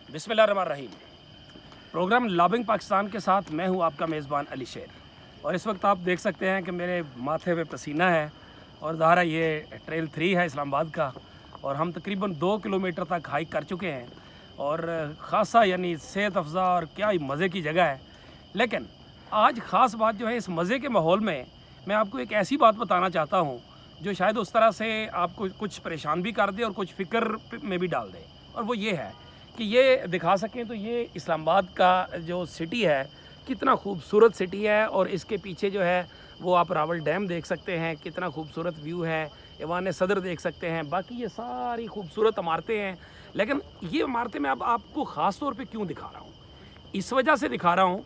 बिस्मिल्लाहिर्रहमानिर्रहीम। Programme lobbying Pakistan के साथ मैं हूं आपका मेज़बान अली शेर, और इस वक्त आप देख सकते हैं कि मेरे माथे पे पसीना है और ज़ाहिर है ये ट्रेल 3 है इस्लामाबाद का, और हम तकरीबन 2 किलोमीटर तक हाइक कर चुके हैं और ख़ासा यानी सेहत अफ़ज़ा और क्या ही मज़े की जगह है। लेकिन आज ख़ास बात जो है, इस मज़े के माहौल में मैं आपको एक ऐसी बात बताना चाहता हूँ जो शायद उस तरह से आपको कुछ परेशान भी कर दे और कुछ फ़िक्र में भी डाल दे, और वो ये है कि ये दिखा सकें तो ये इस्लामाबाद का जो सिटी है कितना खूबसूरत सिटी है, और इसके पीछे जो है वो आप रावल डैम देख सकते हैं, कितना खूबसूरत व्यू है, ऐवान सदर देख सकते हैं, बाकी ये सारी खूबसूरत इमारतें हैं। लेकिन ये इमारतें मैं अब आपको ख़ास तौर पे क्यों दिखा रहा हूँ, इस वजह से दिखा रहा हूँ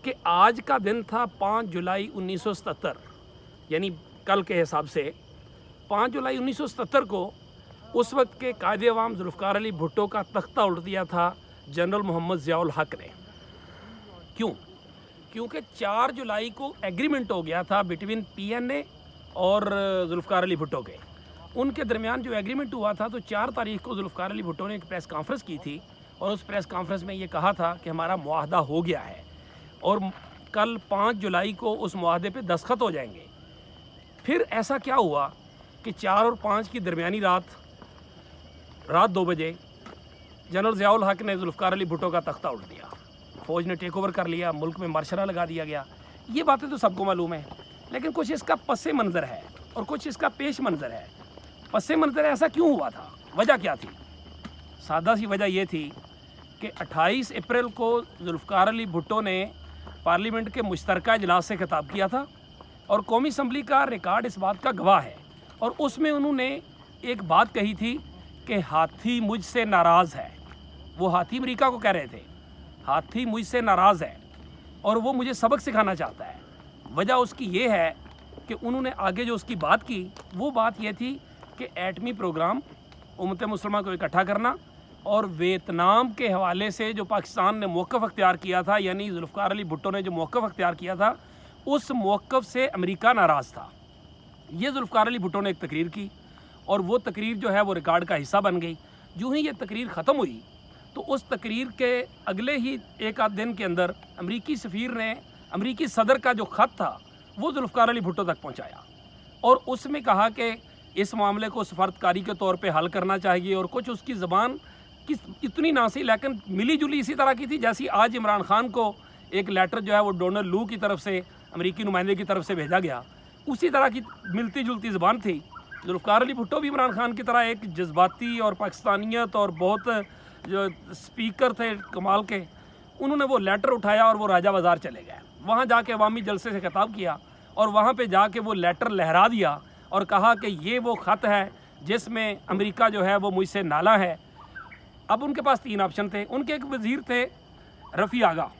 कि आज का दिन था 5 जुलाई 1977, यानी कल के हिसाब से 5 जुलाई 1977 को उस वक्त के कायदे अवाम जुल्फ़िकार अली भुट्टो का तख्ता उल्ट दिया था जनरल मोहम्मद ज़ियाउल हक ने। क्यों? क्योंकि 4 जुलाई को एग्रीमेंट हो गया था बिटवीन पीएनए और जुल्फ़िकार अली भुट्टो के। उनके दरमियान जो एग्रीमेंट हुआ था, तो 4 तारीख को जुल्फ़िकार अली भुट्टो ने एक प्रेस कॉन्फ्रेंस की थी, और उस प्रेस कॉन्फ्रेंस में ये कहा था कि हमारा मुआहदा हो गया है और कल 5 जुलाई को उस मुआहदे पे दस्तखत हो जाएंगे। फिर ऐसा क्या हुआ कि 4 और 5 की दरमियानी रात 2 बजे जनरल ज़ियाउल हक ने जुल्फ़िकार अली भुट्टो का तख्ता उल्ट दिया, फ़ौज ने टेक ओवर कर लिया, मुल्क में मार्शल लगा दिया गया। ये बातें तो सबको मालूम है, लेकिन कुछ इसका पस मंज़र है और कुछ इसका पेश मंज़र है। पस मंज़र ऐसा क्यों हुआ था, वजह क्या थी? सादा सी वजह ये थी कि 28 अप्रैल को जुल्फ़िकार अली भुट्टो ने पार्लियामेंट के मुश्तरका इजलास से खिताब किया था, और कौमी असम्बली का रिकॉर्ड इस बात का गवाह है, और उसमें उन्होंने एक बात कही थी कि हाथी मुझसे नाराज़ है। वो हाथी अमेरिका को कह रहे थे, हाथी मुझसे नाराज़ है और वो मुझे सबक सिखाना चाहता है। वजह उसकी ये है कि उन्होंने आगे जो उसकी बात की, वो बात ये थी कि एटमी प्रोग्राम उम्मत मुसलमान को इकट्ठा करना, और वियतनाम के हवाले से जो पाकिस्तान ने मौक़िफ़ अख्तियार किया था, यानी जुल्फ़िकार अली भुट्टो ने जो मौक़िफ़ अख्तियार किया था, उस मौक़िफ़ से अमेरिका नाराज़ था। ये जुल्फ़िकार अली भुट्टो ने एक तकरीर की, और वो तकरीर जो है वो रिकॉर्ड का हिस्सा बन गई। जो ही ये तकरीर ख़त्म हुई, तो उस तकरीर के अगले ही एक आध दिन के अंदर अमरीकी सफ़ीर ने अमरीकी सदर का जो ख़त था वो जुल्फ़िकार अली भुट्टो तक पहुँचाया, और उसमें कहा कि इस मामले को सफारतकारी के तौर पे हल करना चाहिए। और कुछ उसकी ज़बान की इतनी ना सी, लेकिन मिली जुली इसी तरह की थी जैसी आज इमरान खान को एक लेटर जो है वो डोनाल्ड लू की तरफ से, अमरीकी नुमाइंदे की तरफ से भेजा गया, उसी तरह की मिलती जुलती ज़बान थी। जुल्फ़िकार अली भुट्टो भी इमरान खान की तरह एक जज्बाती और पाकिस्तानियत और बहुत जो स्पीकर थे कमाल के, उन्होंने वो लेटर उठाया और वो राजा बाज़ार चले गए। वहाँ जाके अवामी जलसे से खिताब किया, और वहाँ पे जाके वो लेटर लहरा दिया और कहा कि ये वो ख़त है जिसमें अमेरिका जो है वो मुझसे नाला है। अब उनके पास 3 ऑप्शन थे। उनके एक वज़ीर थे रफ़ी आगा,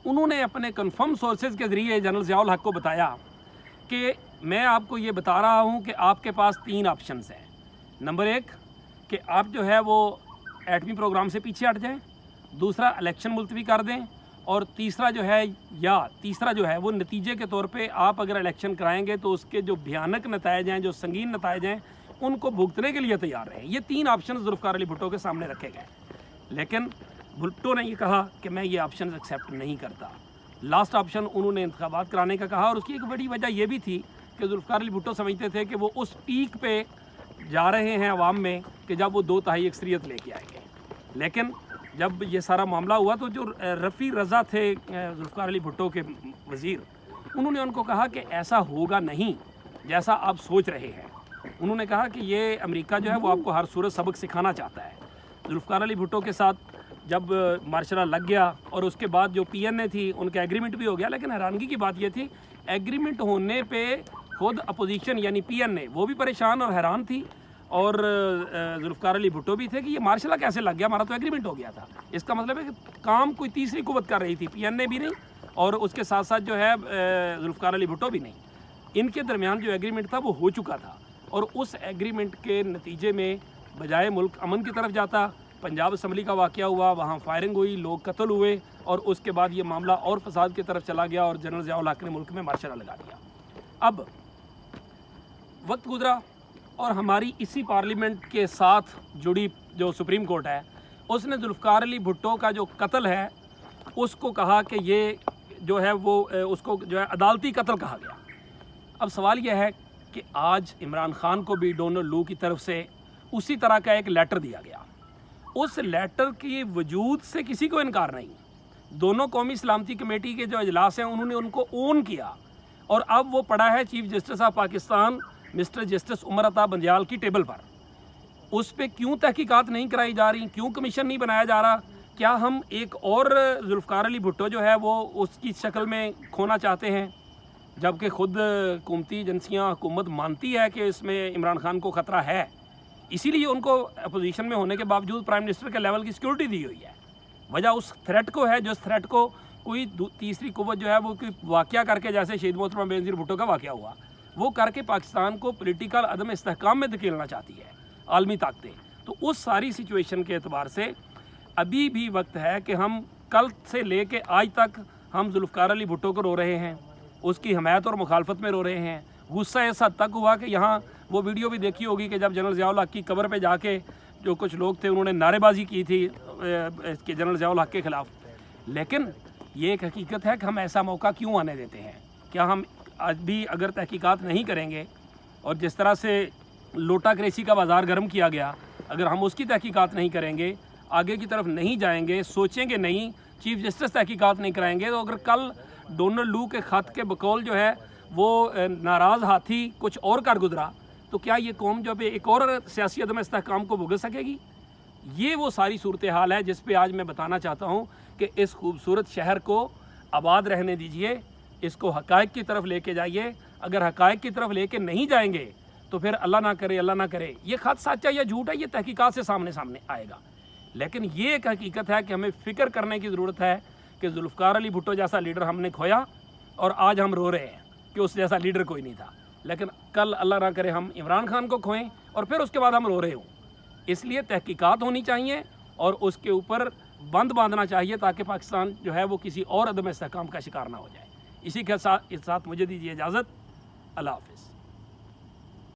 उन्होंने अपने कन्फर्म सोर्सेज के ज़रिए जनरल ज़ियाउल हक को बताया कि मैं आपको ये बता रहा हूँ कि आपके पास 3 ऑप्शंस हैं। नंबर 1 कि आप जो है वो एटमी प्रोग्राम से पीछे हट जाएं, दूसरा इलेक्शन मुलतवी कर दें, और तीसरा जो है वो नतीजे के तौर पे आप अगर इलेक्शन कराएंगे तो उसके जो भयानक नतायज हैं, जो संगीन नतायज हैं, उनको भुगतने के लिए तैयार रहें। ये 3 ऑप्शन जुल्फ़िकार अली भुट्टो के सामने रखे गए, लेकिन भुट्टो ने ये कहा कि मैं ये ऑप्शन एक्सेप्ट नहीं करता। लास्ट ऑप्शन उन्होंने इंतखाबात कराने का कहा, और उसकी एक बड़ी वजह यह भी थी कि जुल्फ़िकार अली भुट्टो समझते थे कि वो उस पीक पे जा रहे हैं अवाम में कि जब वो 2 तिहाई अक्सरियत लेके आएंगे। लेकिन जब ये सारा मामला हुआ, तो जो रफ़ी रज़ा थे जुल्फ़िकार अली भुट्टो के वज़ीर, उन्होंने उनको कहा कि ऐसा होगा नहीं जैसा आप सोच रहे हैं। उन्होंने कहा कि ये अमेरिका जो है वो आपको हर सूरत सबक सिखाना चाहता है। जुल्फ़िकार अली भुट्टो के साथ जब मार्शल लग गया, और उसके बाद जो पीएनए थी उनका एग्रीमेंट भी हो गया, लेकिन हैरानगी की बात ये थी एग्रीमेंट होने पे खुद अपोजिशन यानी पीएनए वो भी परेशान और हैरान थी, और जुल्फ़िकार अली भुट्टो भी थे कि ये मार्शल कैसे लग गया, हमारा तो एग्रीमेंट हो गया था। इसका मतलब है कि काम कोई तीसरी कुव्वत कर रही थी, पीएनए भी नहीं और उसके साथ साथ जो है जुल्फ़िकार अली भुट्टो भी नहीं। इनके दरमियान जो एग्रीमेंट था वो हो चुका था, और उस एग्रीमेंट के नतीजे में बजाय मुल्क अमन की तरफ जाता, पंजाब असम्बली का वाक़या हुआ, वहाँ फायरिंग हुई, लोग कत्ल हुए, और उसके बाद ये मामला और फसाद की तरफ चला गया, और जनरल ज़ियाउल हक ने मुल्क में मार्शल लगा दिया। अब वक्त गुजरा, और हमारी इसी पार्लियामेंट के साथ जुड़ी जो सुप्रीम कोर्ट है, उसने जुल्फ़िकार अली भुट्टो का जो कत्ल है उसको कहा कि ये जो है वो उसको जो है अदालती कत्ल कहा गया। अब सवाल यह है कि आज इमरान खान को भी डोनाल्ड लू की तरफ से उसी तरह का एक लेटर दिया गया। उस लेटर के वजूद से किसी को इनकार नहीं। दोनों कौमी सलामती कमेटी के जो इजलास हैं उन्होंने उनको ओन किया और अब वो पड़ा है chief justice of Pakistan mister justice Umar Ata Bandial की टेबल पर। उस पर क्यों तहकीकात नहीं कराई जा रही, क्यों कमीशन नहीं बनाया जा रहा? क्या हम एक और जुल्फ़िकार अली भुट्टो जो है वो उसकी शक्ल में खोना चाहते हैं, जबकि ख़ुद हुकूमती एजेंसियाँ हुकूमत मानती है कि इसमें इमरान खान को ख़तरा है, इसीलिए उनको अपोजिशन में होने के बावजूद प्राइम मिनिस्टर के लेवल की सिक्योरिटी दी हुई है। वजह उस थ्रेट को है, जो इस थ्रेट को कोई तीसरी कुव्वत जो है वो कोई वाक़या करके, जैसे शहीद मोहतरमा बेनज़ीर भुट्टो का वाक़या हुआ, वो करके पाकिस्तान को पॉलिटिकल अदम इस्तेहकाम में धकेलना चाहती है आलमी ताकतें। तो उस सारी सिचुएशन के एतबार से अभी भी वक्त है कि हम कल से ले कर आज तक हम जुल्फ़िकार अली भुट्टो को रो रहे हैं, उसकी हमायत और मुखालफत में रो रहे हैं। गुस्सा इस हद तक हुआ कि यहाँ वो वीडियो भी देखी होगी कि जब जनरल ज़िया-उल हक़ की कब्र पे जाके जो कुछ लोग थे उन्होंने नारेबाजी की थी इसके जनरल ज़िया-उल हक़ के ख़िलाफ़। लेकिन ये एक हकीकत है कि हम ऐसा मौका क्यों आने देते हैं? क्या हम आज भी अगर तहकीकात नहीं करेंगे और जिस तरह से लोटा क्रेसी का बाज़ार गर्म किया गया, अगर हम उसकी तहकीकात नहीं करेंगे, आगे की तरफ नहीं जाएंगे, सोचेंगे नहीं, चीफ जस्टिस तहकीकात नहीं कराएंगे, तो अगर कल डोनाल्ड लू के ख़त के बकौल जो है वो नाराज़ हाथी कुछ और कर गुजरा, तो क्या ये कौम जो है एक और सियासी अदम इस्तेहकाम को भुगत सकेगी? ये वो सारी सूरत हाल है जिस पे आज मैं बताना चाहता हूँ कि इस खूबसूरत शहर को आबाद रहने दीजिए, इसको हक़ाइक़ की तरफ लेके जाइए। अगर हक़ाइक़ की तरफ लेके नहीं जाएंगे तो फिर अल्लाह ना करे ये ख़त सच्चा या झूठ है, ये तहकीकात से सामने आएगा। लेकिन ये एक हकीकत है कि हमें फ़िक्र करने की ज़रूरत है कि जुल्फ़िकार अली भुट्टो जैसा लीडर हमने खोया और आज हम रो रहे हैं कि उस जैसा लीडर कोई नहीं था। लेकिन कल अल्लाह ना करे हम इमरान खान को खोएं और फिर उसके बाद हम रो रहे हों। इसलिए तहकीकात होनी चाहिए और उसके ऊपर बंद बांधना चाहिए ताकि पाकिस्तान जो है वो किसी और अदम इस्तेहकाम का शिकार ना हो जाए। इसी के साथ मुझे दीजिए इजाज़त। अल्लाह हाफ़िज़।